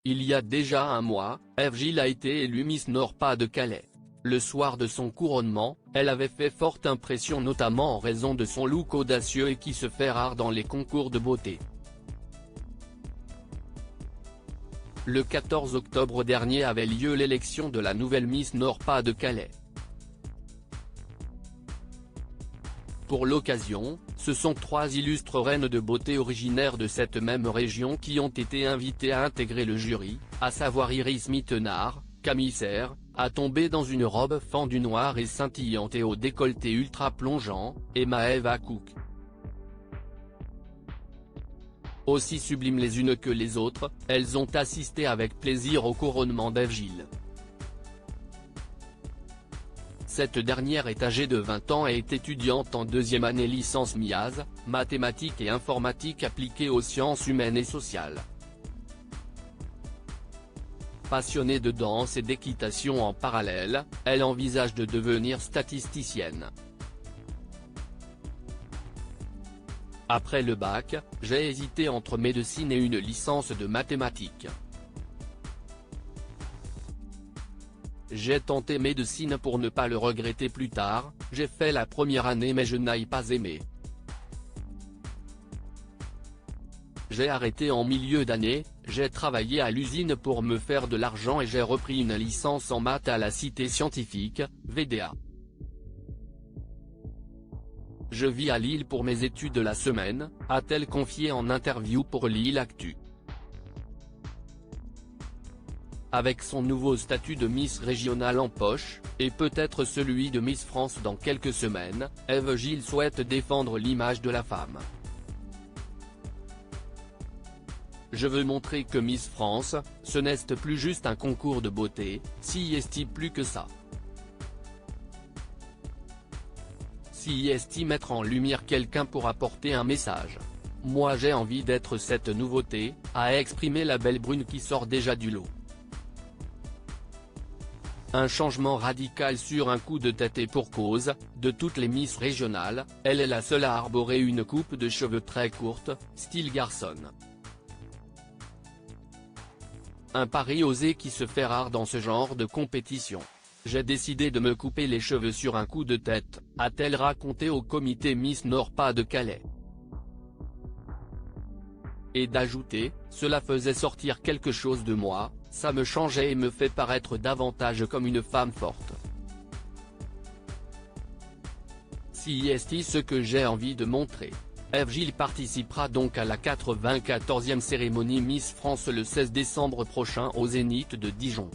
Il y a déjà un mois, Eve Gilles a été élue Miss Nord-Pas-de-Calais. Le soir de son couronnement, elle avait fait forte impression notamment en raison de son look audacieux et qui se fait rare dans les concours de beauté. Le 14 octobre dernier avait lieu l'élection de la nouvelle Miss Nord-Pas-de-Calais. Pour l'occasion, ce sont 3 illustres reines de beauté originaires de cette même région qui ont été invitées à intégrer le jury, à savoir Iris Mittenard, Camille Serre, à tomber dans une robe fendue noire et scintillante et au décolleté ultra plongeant, et Maëva Cook. Aussi sublimes les unes que les autres, elles ont assisté avec plaisir au couronnement d'Eve Gilles. Cette dernière est âgée de 20 ans et est étudiante en 2e année licence MIAS, mathématiques et informatique appliquée aux sciences humaines et sociales. Passionnée de danse et d'équitation en parallèle, elle envisage de devenir statisticienne. Après le bac, j'ai hésité entre médecine et une licence de mathématiques. J'ai tenté médecine pour ne pas le regretter plus tard, j'ai fait la première année mais je n'ai pas aimé. J'ai arrêté en milieu d'année, j'ai travaillé à l'usine pour me faire de l'argent et j'ai repris une licence en maths à la Cité Scientifique, VDA. Je vis à Lille pour mes études la semaine, a-t-elle confié en interview pour Lille Actu. Avec son nouveau statut de Miss Régionale en poche, et peut-être celui de Miss France dans quelques semaines, Eve Gilles souhaite défendre l'image de la femme. Je veux montrer que Miss France, ce n'est plus juste un concours de beauté, si est-il plus que ça. Si est-il mettre en lumière quelqu'un pour apporter un message. Moi j'ai envie d'être cette nouveauté, a exprimé la belle brune qui sort déjà du lot. Un changement radical sur un coup de tête et pour cause, de toutes les Miss régionales, elle est la seule à arborer une coupe de cheveux très courte, style garçon. Un pari osé qui se fait rare dans ce genre de compétition. J'ai décidé de me couper les cheveux sur un coup de tête, a-t-elle raconté au comité Miss Nord-Pas-de-Calais. Et d'ajouter, cela faisait sortir quelque chose de moi, ça me changeait et me fait paraître davantage comme une femme forte. Si est ce que j'ai envie de montrer. Eve Gilles participera donc à la 94e cérémonie Miss France le 16 décembre prochain au Zénith de Dijon.